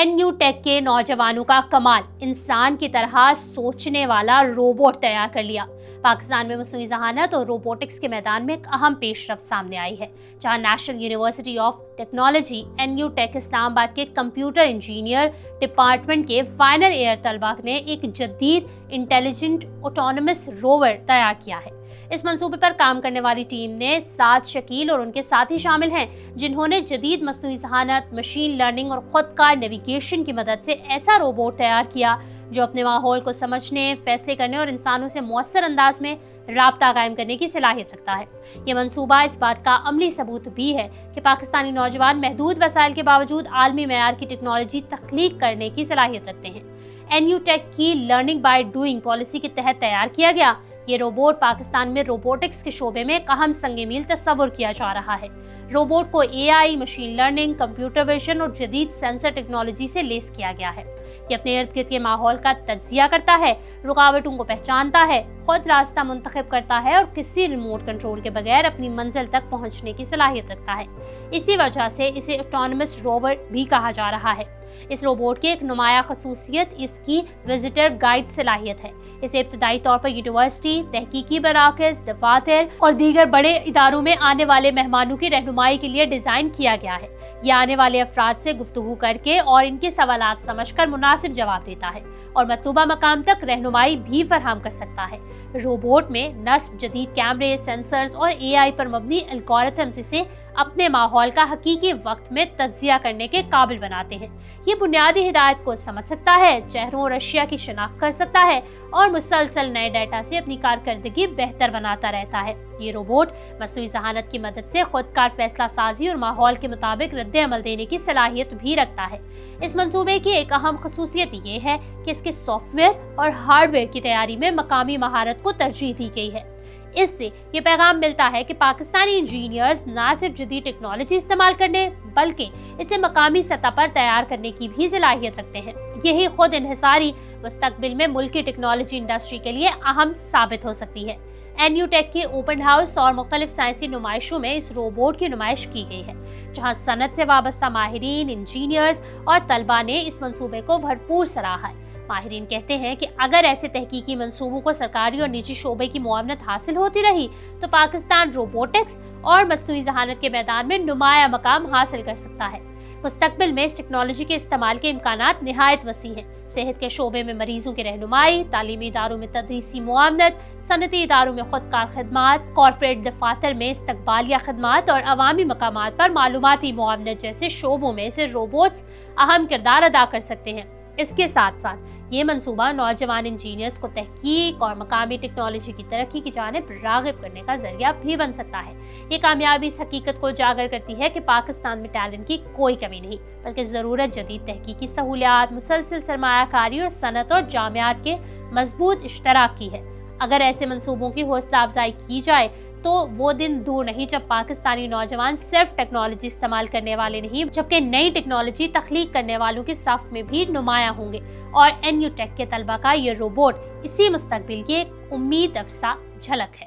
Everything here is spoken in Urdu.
این یو ٹیک کے نوجوانوں کا کمال، انسان کی طرح سوچنے والا روبوٹ تیار کر لیا۔ پاکستان میں مصنوعی ذہانت اور روبوٹکس کے میدان میں ایک اہم پیش رفت سامنے آئی ہے، جہاں National University of Technology N U tech Islamabad کے کمپیوٹر انجینئر ڈپارٹمنٹ کے فائنل ایئر طلباء نے ایک جدید انٹیلیجنٹ آٹونومس روور تیار کیا ہے۔ اس منصوبے پر کام کرنے والی ٹیم نے 7 شکیل اور ان کے ساتھی شامل ہیں، جنہوں نے جدید مصنوعی ذہانت، مشین لرننگ اور خود کار نیویگیشن کی مدد سے ایسا روبوٹ تیار کیا جو اپنے ماحول کو سمجھنے، فیصلے کرنے اور انسانوں سے مؤثر انداز میں رابطہ قائم کرنے کی صلاحیت رکھتا ہے۔ یہ منصوبہ اس بات کا عملی ثبوت بھی ہے کہ پاکستانی نوجوان محدود وسائل کے باوجود عالمی معیار کی ٹیکنالوجی تخلیق کرنے کی صلاحیت رکھتے ہیں۔ این یو ٹیک کی لرننگ بائی ڈوئنگ پالیسی کے تحت تیار کیا گیا یہ روبوٹ پاکستان میں روبوٹکس کے شعبے میں ایک اہم سنگ میل تصور کیا جا رہا ہے۔ روبوٹ کو اے آئی، مشین لرننگ، کمپیوٹر ویژن اور جدید سینسر ٹیکنالوجی سے لیس کیا گیا ہے۔ یہ اپنے ارد گرد کے ماحول کا تجزیہ کرتا ہے، رکاوٹوں کو پہچانتا ہے، خود راستہ منتخب کرتا ہے اور کسی ریموٹ کنٹرول کے بغیر اپنی منزل تک پہنچنے کی صلاحیت رکھتا ہے۔ اسی وجہ سے اسے آٹونومس روور بھی کہا جا رہا ہے۔ اس روبوٹ کی ایک نمایاں خصوصیت اس کی وزٹر گائیڈ صلاحیت ہے۔ اسے ابتدائی طور پر یونیورسٹی، تحقیقی مراکز، دفاتر اور دیگر بڑے اداروں میں آنے والے مہمانوں کی رہنمائی کے لیے ڈیزائن کیا گیا ہے۔ یہ آنے والے افراد سے گفتگو کر کے اور ان کے سوالات سمجھ کر مناسب جواب دیتا ہے اور مطلوبہ مقام تک رہنمائی بھی فراہم کر سکتا ہے۔ روبوٹ میں نصب جدید کیمرے، سینسرز اور اے آئی پر مبنی الگورتھمز اسے اپنے ماحول کا حقیقی وقت میں تجزیہ کرنے کے قابل بناتے ہیں۔ یہ بنیادی ہدایت کو سمجھ سکتا ہے، چہروں اور اشیاء کی شناخت کر سکتا ہے اور مسلسل نئے ڈیٹا سے اپنی کارکردگی بہتر بناتا رہتا ہے۔ یہ روبوٹ مصنوعی ذہانت کی مدد سے خود کار فیصلہ سازی اور ماحول کے مطابق رد عمل دینے کی صلاحیت بھی رکھتا ہے۔ اس منصوبے کی ایک اہم خصوصیت یہ ہے کہ اس کے سافٹ ویئر اور ہارڈ ویئر کی تیاری میں مقامی مہارت کو ترجیح دی گئی ہے۔ اس سے یہ پیغام ملتا ہے کہ پاکستانی انجینئرز نہ صرف جدید ٹیکنالوجی استعمال کرنے بلکہ اسے مقامی سطح پر تیار کرنے کی بھی صلاحیت رکھتے ہیں۔ یہی خود انحصاری مستقبل میں ملکی ٹیکنالوجی انڈسٹری کے لیے اہم ثابت ہو سکتی ہے۔ این یو ٹیک کے اوپن ہاؤس اور مختلف سائنسی نمائشوں میں اس روبوٹ کی نمائش کی گئی ہے، جہاں صنعت سے وابستہ ماہرین، انجینئرز اور طلباء نے اس منصوبے کو بھرپور سراہا ہے۔ ماہرین کہتے ہیں کہ اگر ایسے تحقیقی منصوبوں کو سرکاری اور نجی شعبے کی معاونت حاصل ہوتی رہی تو پاکستان روبوٹکس اور مصنوعی ذہانت کے میدان میں نمایاں مقام حاصل کر سکتا ہے۔ مستقبل میں اس ٹیکنالوجی کے استعمال کے امکانات نہایت وسیع ہیں۔ صحت کے شعبے میں مریضوں کی رہنمائی، تعلیمی اداروں میں تدریسی معاونت، صنعتی اداروں میں خود کار خدمات، کارپوریٹ دفاتر میں استقبالیہ خدمات اور عوامی مقامات پر معلوماتی معاونت جیسے شعبوں میں سے روبوٹس اہم کردار ادا کر سکتے ہیں۔ اس کے ساتھ ساتھ یہ منصوبہ نوجوان انجینئرز کو تحقیق اور مقامی ٹیکنالوجی کی ترقی کی جانب راغب کرنے کا ذریعہ بھی بن سکتا ہے۔ یہ کامیابی اس حقیقت کو اجاگر کرتی ہے کہ پاکستان میں ٹیلنٹ کی کوئی کمی نہیں، بلکہ ضرورت جدید تحقیقی سہولیات، مسلسل سرمایہ کاری اور صنعت اور جامعات کے مضبوط اشتراک کی ہے۔ اگر ایسے منصوبوں کی حوصلہ افزائی کی جائے تو وہ دن دور نہیں جب پاکستانی نوجوان صرف ٹیکنالوجی استعمال کرنے والے نہیں جبکہ نئی ٹیکنالوجی تخلیق کرنے والوں کی صف میں بھی نمایاں ہوں گے، اور این یو ٹیک کے طلباء کا یہ روبوٹ اسی مستقبل کی ایک امید افزا جھلک ہے۔